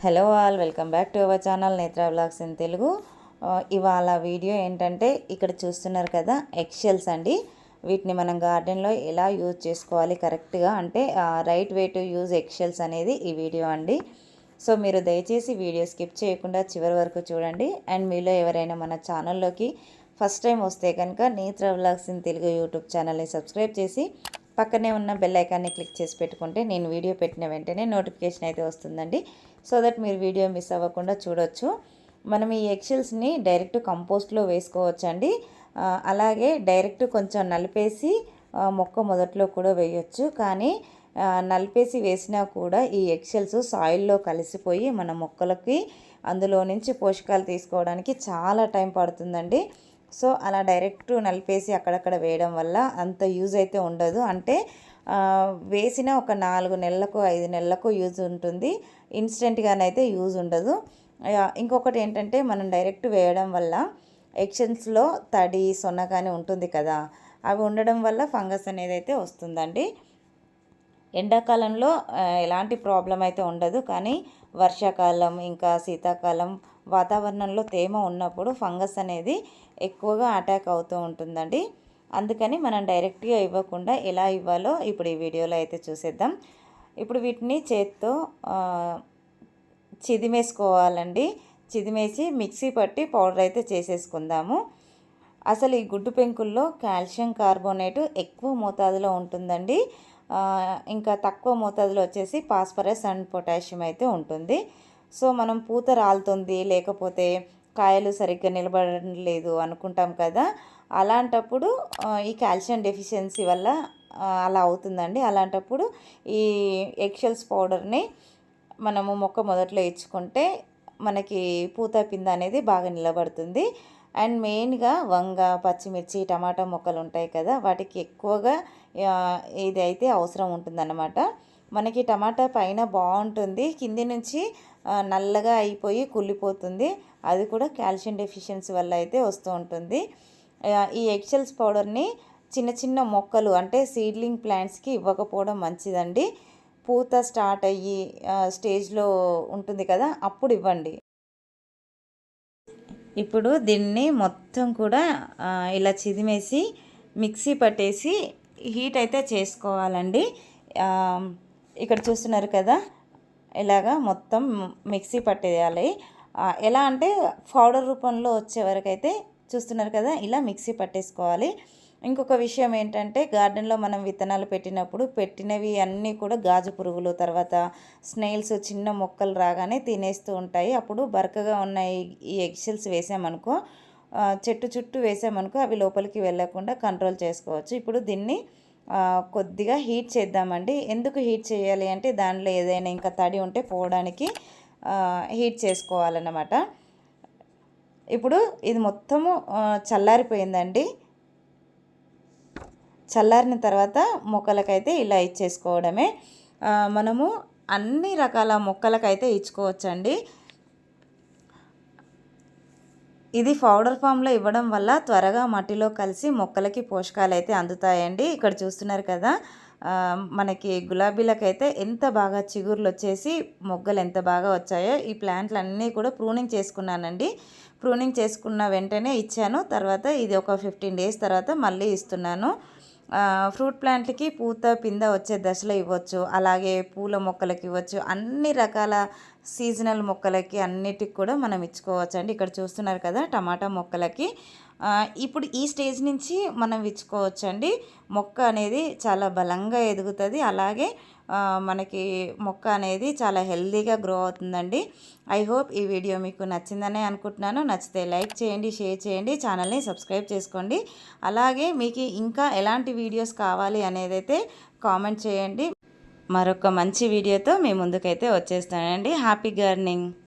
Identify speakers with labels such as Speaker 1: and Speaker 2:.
Speaker 1: Hello all, welcome back to our channel నేత్ర vlogs in Telugu. ఇవాళ video ఏంటంటే ఇక్కడ చూస్తున్నారు కదా ఎగ్షెల్స్ అండి. వీటిని మనం గార్డెన్లో ఎలా యూజ్ చేసుకోవాలి కరెక్ట్గా, అంటే right way to use eggshells అనేది ఈ వీడియో అండి. సో మీరు దయచేసి వీడియో స్కిప్ చేయకుండా చివరి వరకు చూడండి. అండ్ మీలో ఎవరైనా మన ఛానల్లోకి ఫస్ట్ టైం వస్తే కనుక నేత్ర వ్లాగ్స్ ఇన్ తెలుగు యూట్యూబ్ ఛానల్ని సబ్స్క్రైబ్ చేసి పక్కనే ఉన్న బెల్ ఐకాన్ని క్లిక్ చేసి పెట్టుకుంటే నేను వీడియో పెట్టిన వెంటనే నోటిఫికేషన్ అయితే వస్తుందండి. సో దట్ మీరు వీడియో మిస్ అవ్వకుండా చూడొచ్చు. మనం ఈ ఎగ్షెల్స్ని డైరెక్ట్ కంపోస్ట్లో వేసుకోవచ్చండి. అలాగే డైరెక్ట్ కొంచెం నలిపేసి మొక్క మొదట్లో కూడా వేయొచ్చు. కానీ నలిపేసి వేసినా కూడా ఈ ఎగ్షెల్స్ సాయిల్లో కలిసిపోయి మన మొక్కలకి అందులో నుంచి పోషకాలు తీసుకోవడానికి చాలా టైం పడుతుందండి. సో అలా డైరెక్ట్ నలిపేసి అక్కడక్కడ వేయడం వల్ల అంత యూజ్ అయితే ఉండదు. అంటే వేసిన ఒక 4 నెలలకు 5 నెలలకు యూజ్ ఉంటుంది, ఇన్స్టెంట్గానైతే యూజ్ ఉండదు. ఇంకొకటి ఏంటంటే మనం డైరెక్ట్ వేయడం వల్ల ఎగ్షెల్స్లో తడి సొన కానీ ఉంటుంది కదా, అవి ఉండడం వల్ల ఫంగస్ అనేది అయితే వస్తుందండి. ఎండాకాలంలో ఎలాంటి ప్రాబ్లం అయితే ఉండదు, కానీ వర్షాకాలం ఇంకా శీతాకాలం వాతావరణంలో తేమ ఉన్నప్పుడు ఫంగస్ అనేది ఎక్కువగా అటాక్ అవుతూ ఉంటుందండి. అందుకని మనం డైరెక్ట్గా ఇవ్వకుండా ఎలా ఇవ్వాలో ఇప్పుడు ఈ వీడియోలో అయితే చూసేద్దాం. ఇప్పుడు వీటిని చేత్తో చిదిమేసుకోవాలండి. చిదిమేసి మిక్సీ పట్టి పౌడర్ అయితే చేసేసుకుందాము. అసలు ఈ గుడ్డు పెంకుల్లో కాల్షియం కార్బోనేట్ ఎక్కువ మోతాదులో ఉంటుందండి. ఇంకా తక్కువ మోతాదులో వచ్చేసి ఫాస్ఫరస్ అండ్ పొటాషియం అయితే ఉంటుంది. సో మనం పూత రాలుతుంది, లేకపోతే కాయలు సరిగ్గా నిలబడలేదు అనుకుంటాం కదా, అలాంటప్పుడు ఈ కాల్షియం డెఫిషియన్సీ వల్ల అలా అవుతుందండి. అలాంటప్పుడు ఈ ఎగ్షెల్స్ పౌడర్ని మనము మొక్క మొదట్లో ఇచ్చుకుంటే మనకి పూత పింద అనేది బాగా నిలబడుతుంది. అండ్ మెయిన్గా వంగ, పచ్చిమిర్చి, టమాటా మొక్కలు ఉంటాయి కదా, వాటికి ఎక్కువగా ఇది అయితే అవసరం ఉంటుందన్నమాట. మనకి టమాటా పైన బాగుంటుంది, కింది నుంచి నల్లగా అయిపోయి కుళ్ళిపోతుంది. అది కూడా కాల్షియం డెఫిషియన్సీ వల్ల అయితే వస్తూ ఉంటుంది. ఈ ఎగ్షెల్స్ పౌడర్ని చిన్న చిన్న మొక్కలు అంటే సీడ్లింగ్ ప్లాంట్స్కి ఇవ్వకపోవడం మంచిదండి. పూత స్టార్ట్ అయ్యి స్టేజ్లో ఉంటుంది కదా, అప్పుడు ఇవ్వండి. ఇప్పుడు దీన్ని మొత్తం కూడా ఇలా చిదిమేసి మిక్సీ పట్టేసి హీట్ అయితే చేసుకోవాలండి. ఇక్కడ చూస్తున్నారు కదా, ఇలాగా మొత్తం మిక్సీ పట్టేయాలి. ఎలా అంటే పౌడర్ రూపంలో వచ్చే వరకు అయితే చూస్తున్నారు కదా, ఇలా మిక్సీ పట్టేసుకోవాలి. ఇంకొక విషయం ఏంటంటే గార్డెన్లో మనం విత్తనాలు పెట్టినప్పుడు పెట్టినవి అన్నీ కూడా గాజు పురుగులు, తర్వాత స్నేల్స్ చిన్న మొక్కలు రాగానే తినేస్తూ ఉంటాయి. అప్పుడు బరకగా ఉన్న ఈ ఎగ్షెల్స్ వేసామనుకో, చెట్టు చుట్టూ వేసామనుకో అవి లోపలికి వెళ్ళకుండా కంట్రోల్ చేసుకోవచ్చు. ఇప్పుడు దీన్ని కొద్దిగా హీట్ చేద్దామండి. ఎందుకు హీట్ చేయాలి అంటే దానిలో ఏదైనా ఇంకా తడి ఉంటే పోవడానికి హీట్ చేసుకోవాలన్నమాట. ఇప్పుడు ఇది మొత్తము చల్లారిపోయిందండి. చల్లారిన తర్వాత మొక్కలకైతే ఇలా ఇచ్చేసుకోవడమే. మనము అన్ని రకాల మొక్కలకైతే ఇచ్చుకోవచ్చండి. ఇది పౌడర్ ఫామ్లో ఇవ్వడం వల్ల త్వరగా మట్టిలో కలిసి మొక్కలకి పోషకాలు అయితే అందుతాయండి. ఇక్కడ చూస్తున్నారు కదా, మనకి గులాబీలకైతే ఎంత బాగా చిగుర్లు వచ్చేసి మొగ్గలు ఎంత బాగా వచ్చాయో. ఈ ప్లాంట్లు అన్నీ కూడా ప్రూనింగ్ చేసుకున్నానండి. ప్రూనింగ్ చేసుకున్న వెంటనే ఇచ్చాను. తర్వాత ఇది ఒక 15 డేస్ తర్వాత మళ్ళీ ఇస్తున్నాను. ఫ్రూట్ ప్లాంట్లకి పూత పింద వచ్చే దశలో ఇవ్వచ్చు, అలాగే పూల మొక్కలకి ఇవ్వచ్చు, అన్ని రకాల సీజనల్ మొక్కలకి అన్నిటికి కూడా మనం ఇచ్చుకోవచ్చు అండి. ఇక్కడ చూస్తున్నారు కదా టమాటా మొక్కలకి ఇప్పుడు ఈ స్టేజ్ నుంచి మనం ఇచ్చుకోవచ్చండి. మొక్క అనేది చాలా బలంగా ఎదుగుతుంది, అలాగే మనకి మొక్క అనేది చాలా హెల్తీగా గ్రో అవుతుందండి. ఐ హోప్ ఈ వీడియో మీకు నచ్చిందనే అనుకుంటున్నాను. నచ్చితే లైక్ చేయండి, షేర్ చేయండి, ఛానల్ని సబ్స్క్రైబ్ చేసుకోండి. అలాగే మీకు ఇంకా ఎలాంటి వీడియోస్ కావాలి అనేది అయితే కామెంట్ చేయండి. మరొక మంచి వీడియోతో మీ ముందుకైతే వచ్చేస్తానండి. Happy gardening.